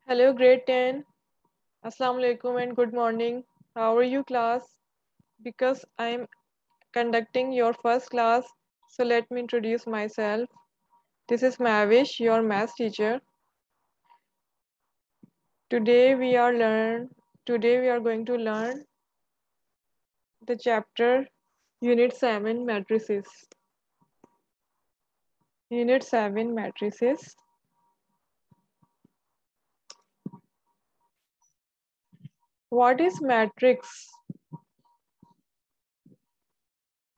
Hello, grade 10. Assalamu alaikum and good morning. How are you, class? Because I'm conducting your first class, so let me introduce myself. This is Mavish, your math teacher. Today we are going to learn the chapter Unit 7 matrices. Unit 7 matrices. What is matrix?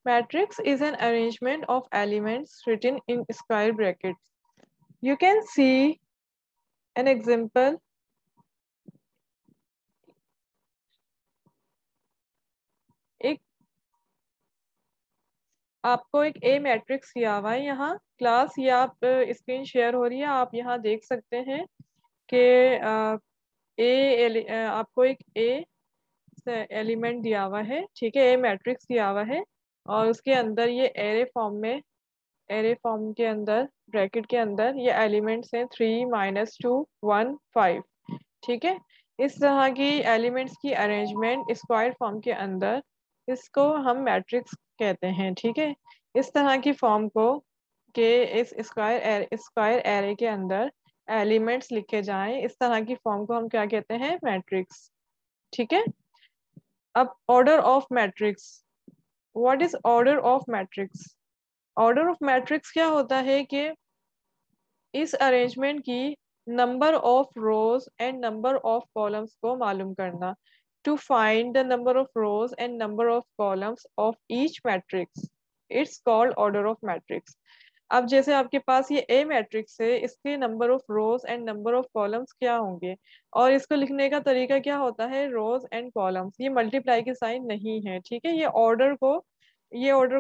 Matrix is an arrangement of elements written in square brackets. You can see an example. एक आपको एक ए matrix दिया हुआ है यहाँ class, ये आप screen share हो रही है, आप यहाँ देख सकते हैं कि आपको एक ए एलिमेंट दिया हुआ है, ठीक है, ए मैट्रिक्स दिया हुआ है और उसके अंदर ये एरे फॉर्म के अंदर ब्रैकेट के अंदर ये एलिमेंट्स हैं 3 -2 1 5, ठीक है। इस तरह की एलिमेंट्स की अरेंजमेंट स्क्वायर फॉर्म के अंदर, इसको हम मैट्रिक्स कहते हैं, ठीक है। इस तरह की फॉर्म को के इस स्क्वायर एरे के अंदर एलिमेंट्स लिखे जाएं, इस तरह की फॉर्म को हम क्या कहते हैं? मैट्रिक्स, ठीक है। अब order of matrix, what is order of matrix? Order of matrix क्या होता है कि इस अरेंजमेंट की number of rows and number of columns को मालूम करना। To find the number of rows and number of columns of each matrix, it's called order of matrix. अब जैसे आपके पास ये ए मैट्रिक्स है, इसके number of rows and number of columns क्या होंगे, और इसको लिखने का तरीका क्या होता है? रोज एंड कॉलम्स, ये मल्टीप्लाई के साइन नहीं है, ठीक है। ये ऑर्डर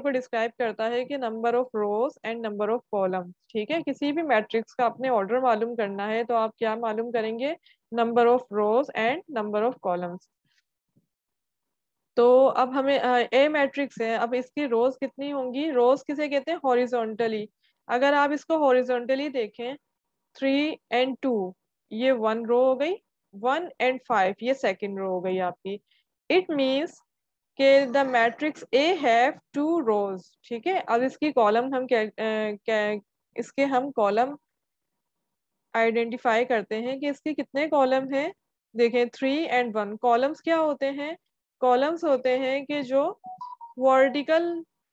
को डिस्क्राइब करता है कि number of rows and number of column, ठीक है। किसी भी मैट्रिक्स का अपने ऑर्डर मालूम करना है तो आप क्या मालूम करेंगे? Number of rows and number of columns. तो अब हमें ए मैट्रिक्स है, अब इसकी रोज कितनी होंगी? रोज किसे कहते हैं? हॉरिजॉन्टली। अगर आप इसको हॉरिजॉन्टली देखें, 3 and 2 ये 1 रो हो गई, 1 and 5 ये सेकेंड रो हो गई आपकी। इट मीन्स के the matrix A have 2 rows, ठीक है। अब इसकी कॉलम हम इसके हम कॉलम आइडेंटिफाई करते हैं कि इसके कितने कॉलम हैं। देखें 3 and 1, कॉलम्स क्या होते हैं? कॉलम्स होते हैं कि जो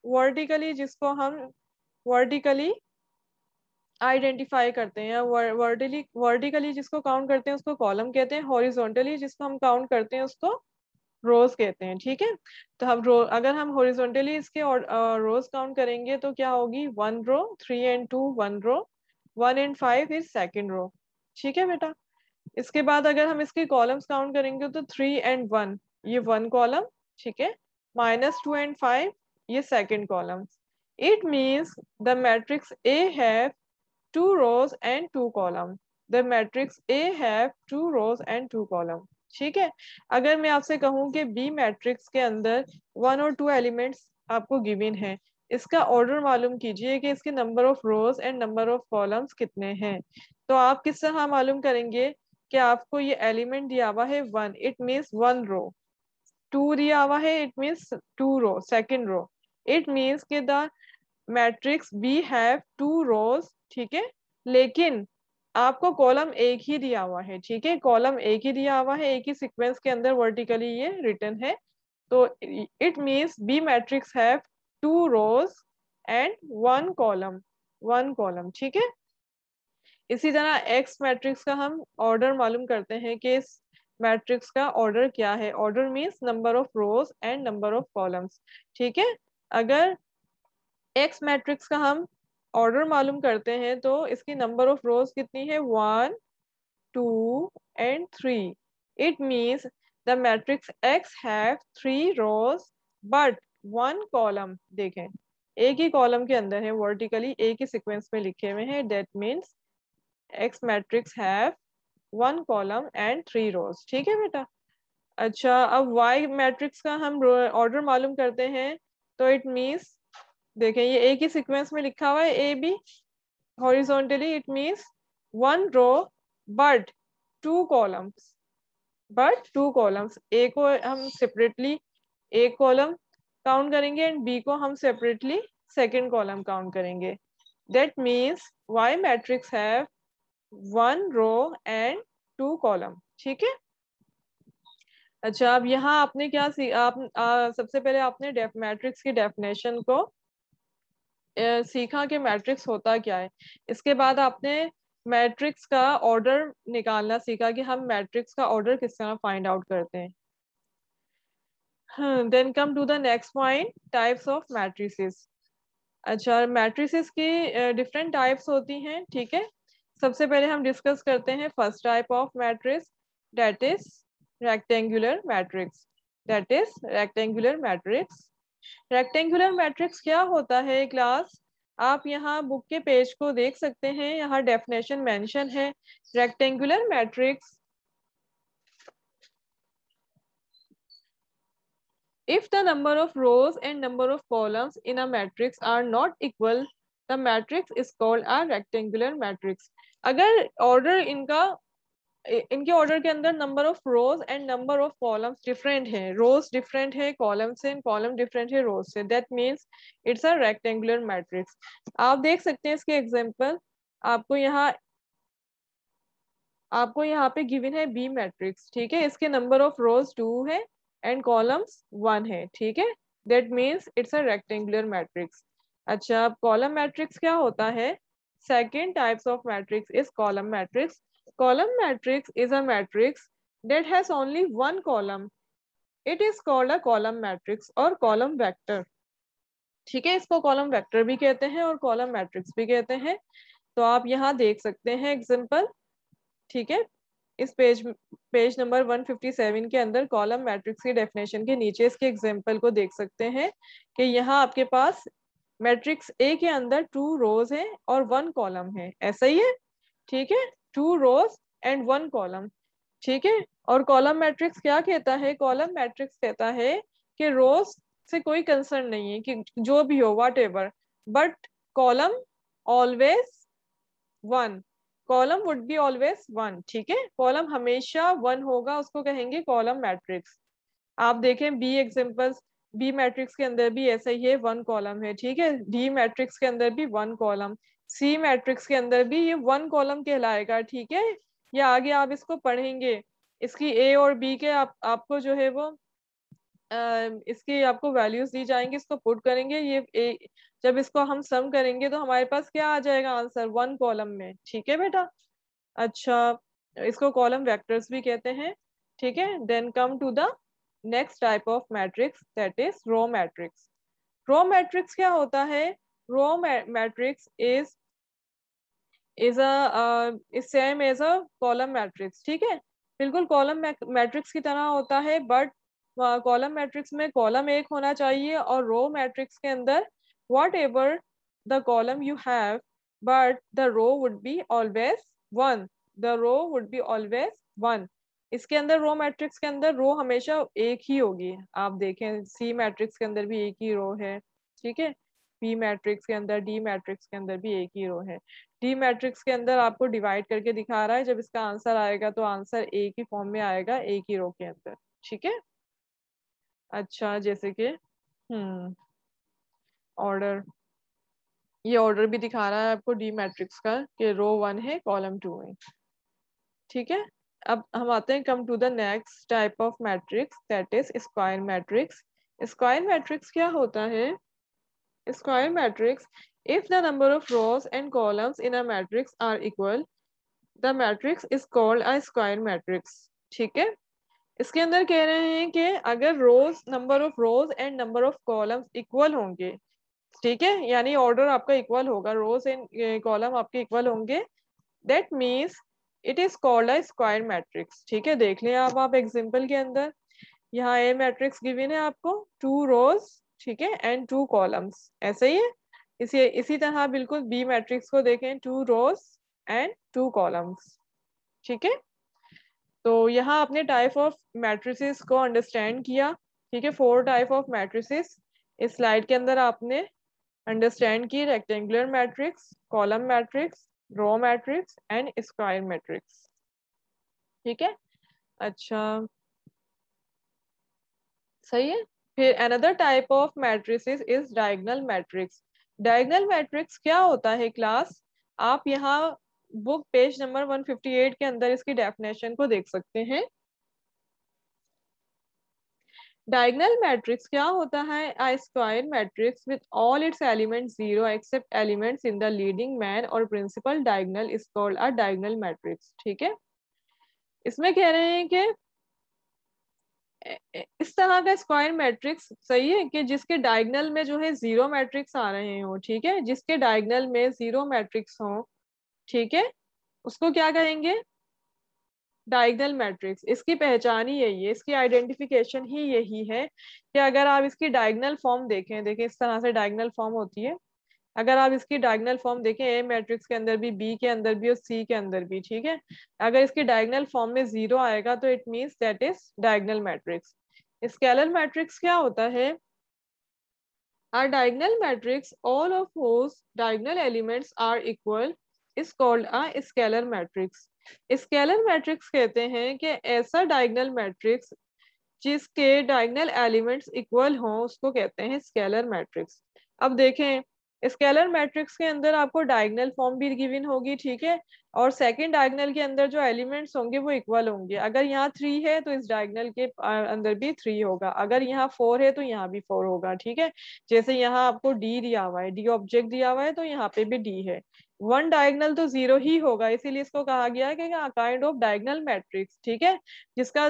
वर्टिकली जिसको हम वर्टिकली आइडेंटिफाई करते हैं, वर्टिकली जिसको काउंट करते हैं उसको कॉलम कहते हैं, हॉरिजॉन्टली जिसको हम काउंट करते हैं उसको रोज कहते हैं, ठीक है। तो हम अगर हम हॉरिजॉन्टली इसके रोज काउंट करेंगे तो क्या होगी? 1 row, 3 and 2 1 row, 1 and 5 is second row, ठीक है बेटा। इसके बाद अगर हम इसके कॉलम्स काउंट करेंगे तो 3 and 1 ये 1 कॉलम, ठीक है, -2 and 5 ये second column. It means the matrix A have 2 rows and 2 columns. The matrix A have 2 rows and 2 columns. ठीक है। अगर मैं आपसे कहूं कि बी मैट्रिक्स के अंदर 1 और 2 एलिमेंट्स आपको गिवन है, इसका ऑर्डर मालूम कीजिए कि इसके number of rows and number of columns कितने हैं। तो आप किस तरह मालूम करेंगे कि आपको ये एलिमेंट दिया हुआ है 1, इट मीन्स 1 रो, 2 दिया हुआ है, it means 2 row, second row. It means के the matrix B have 2 rows, ठीक है, लेकिन आपको कॉलम एक ही दिया हुआ है, ठीक है, कॉलम एक ही दिया हुआ है, एक ही सीक्वेंस के अंदर वर्टिकली ये रिटर्न है। तो it means B matrix have 2 rows and 1 column, ठीक है। इसी तरह एक्स मैट्रिक्स का हम ऑर्डर मालूम करते हैं कि इस मैट्रिक्स का ऑर्डर क्या है। Order means number of rows and number of columns, ठीक है। अगर एक्स मैट्रिक्स का हम ऑर्डर मालूम करते हैं तो इसकी नंबर ऑफ रोज कितनी है? 1 2 and 3। It means the matrix x have 3 rows but 1 column. देखें एक ही कॉलम के अंदर है, वर्टिकली एक ही सीक्वेंस में लिखे हुए हैं, that means x matrix have 1 column and 3 rows, ठीक है बेटा। अच्छा, अब वाई मैट्रिक्स का हम ऑर्डर मालूम करते हैं तो इट मीन्स, देखें ये एक ही सीक्वेंस में लिखा हुआ है A B horizontally, it means 1 row but two columns, but two columns. A को हम सेपरेटली एक कॉलम काउंट करेंगे एंड बी को हम सेपरेटली सेकेंड कॉलम काउंट करेंगे। That means Y matrix have one row and two column. ठीक है। अच्छा, अब यहाँ आपने क्या सबसे पहले आपने मैट्रिक्स की डेफिनेशन को सीखा कि मैट्रिक्स होता क्या है। इसके बाद आपने मैट्रिक्स का ऑर्डर निकालना सीखा कि हम मैट्रिक्स का ऑर्डर किस तरह फाइंड आउट करते हैं। Then come to the next point, types of matrices. अच्छा, मैट्रिसेस की डिफरेंट टाइप्स होती हैं। ठीक है। सबसे पहले हम डिस्कस करते हैं first type of matrix, that is rectangular matrix. That is rectangular matrix. Rectangular matrix क्या होता है क्लास? आप यहाँ बुक के पेज को देख सकते हैं, यहाँ डेफिनेशन मेंशन है। Rectangular matrix, if the number of rows and number of columns in a matrix are not equal, the matrix is called a rectangular matrix. अगर ऑर्डर इनके ऑर्डर के अंदर number of rows and number of columns different है, रोज different है column से, column different है रोज से, that means it's a rectangular matrix. आप देख सकते हैं इसके एग्जांपल, आपको यहाँ आपको यहाँ पे गिवन है बी मैट्रिक्स। ठीक है। इसके नंबर ऑफ रोज 2 है एंड कॉलम्स 1 है। ठीक है। That means it's a rectangular matrix. अच्छा, अब कॉलम मैट्रिक्स क्या होता है? Second types of matrix is column matrix. Column matrix is a matrix that has only one column. It is called a column matrix और column vector। ठीक है। इसको column vector भी कहते हैं और कॉलम मैट्रिक्स भी कहते हैं। तो आप यहाँ देख सकते हैं एग्जांपल। ठीक है। इस पेज नंबर 157 के अंदर कॉलम मैट्रिक्स की डेफिनेशन के नीचे इसके एग्जांपल को देख सकते हैं कि यहाँ आपके पास मैट्रिक्स ए के अंदर 2 रोज है और 1 कॉलम है, ऐसा ही है। ठीक है। 2 रोज एंड 1 कॉलम। ठीक है। और कॉलम मैट्रिक्स क्या कहता है? कॉलम मैट्रिक्स कहता है कि रोज से कोई कंसर्न नहीं है कि जो भी हो what ever, but column always 1, column would be always 1। ठीक है। कॉलम हमेशा 1 होगा, उसको कहेंगे कॉलम मैट्रिक्स। आप देखें बी एग्जांपल्स, बी मैट्रिक्स के अंदर भी ऐसा ही है, 1 कॉलम है। ठीक है। डी मैट्रिक्स के अंदर भी 1 कॉलम, सी मैट्रिक्स के अंदर भी ये 1 कॉलम कहलाएगा। ठीक है। ये आगे आप इसको पढ़ेंगे, इसकी ए और बी के आपको जो है वो इसकी आपको वैल्यूज दी जाएंगी, इसको पुट करेंगे, जब इसको हम सम करेंगे तो हमारे पास क्या आ जाएगा आंसर? 1 कॉलम में। ठीक है बेटा। अच्छा, इसको कॉलम वेक्टर्स भी कहते हैं। ठीक है। Then come to the next type of matrix, that is row matrix. Row matrix क्या होता है? Row matrix is same as a column matrix. ठीक है। बिल्कुल कॉलम मैट्रिक्स की तरह होता है, बट कॉलम मैट्रिक्स में कॉलम एक होना चाहिए और रो मैट्रिक्स के अंदर whatever the column you have, but the row would be always 1, the row would be always 1। इसके अंदर रो मैट्रिक्स के अंदर रो हमेशा एक ही होगी। आप देखें सी मैट्रिक्स के अंदर भी एक ही रो है। ठीक है। बी मैट्रिक्स के अंदर, डी मैट्रिक्स के अंदर भी एक ही रो है। डी मैट्रिक्स के अंदर आपको डिवाइड करके दिखा रहा है, जब इसका आंसर आएगा तो आंसर एक ही फॉर्म में आएगा, एक ही रो के अंदर। ठीक है। अच्छा, जैसे कि ऑर्डर, ये ऑर्डर भी दिखा रहा है आपको डी मैट्रिक्स का कि रो 1 है कॉलम 2 है। ठीक है। अब हम आते हैं come to the next type of matrix, that is square matrix. Square matrix क्या होता है? Square matrix, if the number of rows and columns in a matrix are equal, the matrix is called a square matrix। ठीक है। इसके अंदर कह रहे हैं कि अगर rows, number of rows and number of columns equal होंगे, ठीक है, यानी ऑर्डर आपका इक्वल होगा, रोज एंड कॉलम आपके इक्वल होंगे, that means it is called a square matrix. ठीक है। देख लें आप एग्जांपल के अंदर, यहाँ ए मैट्रिक्स गिवन है आपको 2 रोज, ठीक है, एंड 2 कॉलम्स, ऐसे ही है। इसी तरह बिल्कुल बी मैट्रिक्स को देखें, 2 रोज एंड 2 कॉलम्स। ठीक है। तो यहाँ आपने टाइप ऑफ मैट्रिसेस को अंडरस्टैंड किया। ठीक है। 4 टाइप ऑफ मैट्रिसेस इस स्लाइड के अंदर आपने अंडरस्टैंड की, rectangular matrix, column matrix, row matrix and square matrix. ठीक है। अच्छा, सही है। फिर another type of matrices is diagonal matrix. Diagonal matrix क्या होता है क्लास? आप यहाँ बुक पेज नंबर 158 के अंदर इसकी डेफिनेशन को देख सकते हैं। डायगोनल मैट्रिक्स क्या होता है? A square matrix with all its elements zero except elements in the leading main और principal diagonal is called a diagonal matrix. ठीक है। इसमें कह रहे हैं कि इस तरह का स्क्वायर मैट्रिक्स सही है कि जिसके डायगोनल में जो है जीरो मैट्रिक्स आ रहे हो, ठीक है, जिसके डायगोनल में जीरो मैट्रिक्स हो, ठीक है, उसको क्या कहेंगे? Diagonal matrix. इसकी पहचान ही यही है, इसकी आइडेंटिफिकेशन ही यही है कि अगर आप इसकी डायगोनल फॉर्म देखें, देखें इस तरह से डायगोनल फॉर्म होती है। अगर आप इसकी डायगोनल फॉर्म देखें, ए मैट्रिक्स के अंदर भी, बी के अंदर भी और सी के अंदर भी, ठीक है, अगर इसकी डायगोनल फॉर्म में जीरो आएगा तो it means that is diagonal matrix. Scalar matrix क्या होता है? A diagonal matrix, all of whose diagonal elements are equal, is called a scalar matrix. Scalar matrix कहते हैं कि ऐसा diagonal matrix जिसके डायगोनल एलिमेंट्स इक्वल हों उसको कहते हैं स्केलर मैट्रिक्स। अब देखें, स्केलर मैट्रिक्स के अंदर आपको डायगोनल फॉर्म भी गिवन होगी, ठीक है, और सेकंड डायगोनल के अंदर जो एलिमेंट्स होंगे वो इक्वल होंगे। अगर यहाँ 3 है तो इस डायगोनल के अंदर भी 3 होगा, अगर यहाँ 4 है तो यहाँ भी 4 होगा, ठीक है। जैसे यहाँ आपको डी दिया हुआ है, डी ऑब्जेक्ट दिया हुआ है तो यहाँ पे भी डी है। वन डायगोनल तो जीरो ही होगा, इसीलिए इसको कहा गया है कि काइंड ऑफ डायगोनल मैट्रिक्स, ठीक है, जिसका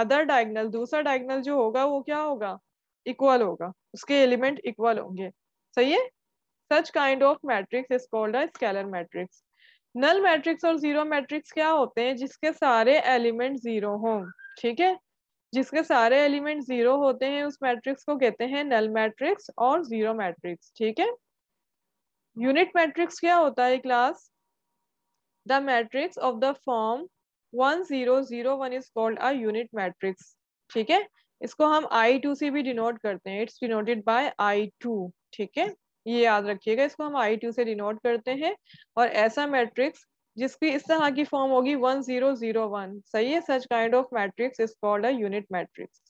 अदर डायगोनल, दूसरा डायगोनल जो होगा वो क्या होगा? इक्वल होगा, उसके एलिमेंट इक्वल होंगे। सही है। Such kind of matrix is called a scalar matrix. Null matrix और जीरो मैट्रिक्स क्या होते हैं? जिसके सारे एलिमेंट जीरो हों, ठीक है, जिसके सारे एलिमेंट जीरो होते हैं उस मैट्रिक्स को कहते हैं नल मैट्रिक्स और जीरो मैट्रिक्स। ठीक है। यूनिट मैट्रिक्स क्या होता है class? The matrix of the form 1 0 0 1 is called a unit matrix. ठीक है। इसको हम I2 से भी डिनोट करते हैं, इट्स डिनोटेड बाय I2। ठीक है, ये याद रखिएगा, इसको हम I2 से डिनोट करते हैं। और ऐसा मैट्रिक्स जिसकी इस तरह की फॉर्म होगी 1 0 0 1, सही है, such kind of matrix is called a unit matrix.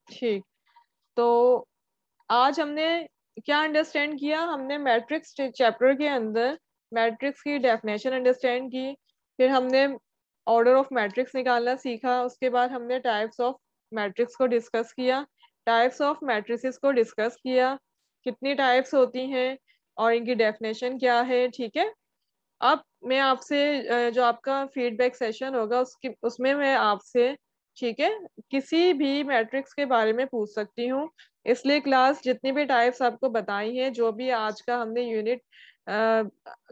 ठीक, तो आज हमने क्या अंडरस्टैंड किया? हमने मैट्रिक्स चैप्टर के अंदर मैट्रिक्स की डेफिनेशन अंडरस्टैंड की, फिर हमने ऑर्डर ऑफ मैट्रिक्स निकालना सीखा, उसके बाद हमने टाइप्स ऑफ मैट्रिक्स को डिस्कस किया, टाइप्स ऑफ मैट्रिसेस को डिस्कस किया, कितनी टाइप्स होती हैं और इनकी डेफिनेशन क्या है। ठीक है। अब मैं आपसे जो आपका फीडबैक सेशन होगा उसमें मैं आपसे, ठीक है, किसी भी मैट्रिक्स के बारे में पूछ सकती हूँ। इसलिए क्लास जितनी भी टाइप्स आपको बताई हैं, जो भी आज का हमने यूनिट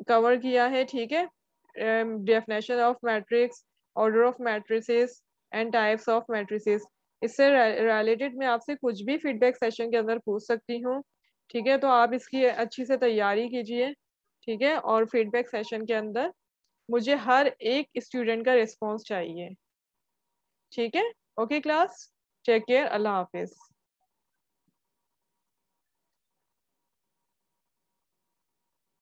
कवर किया है, ठीक है, definition of matrix, order of matrices and types of matrices, इससे रिलेटेड मैं आपसे कुछ भी फीडबैक सेशन के अंदर पूछ सकती हूँ। ठीक है, तो आप इसकी अच्छी से तैयारी कीजिए। ठीक है, और फीडबैक सेशन के अंदर मुझे हर एक स्टूडेंट का रिस्पॉन्स चाहिए। ठीक है। ओके क्लास, टेक केयर, अल्लाह हाफिज।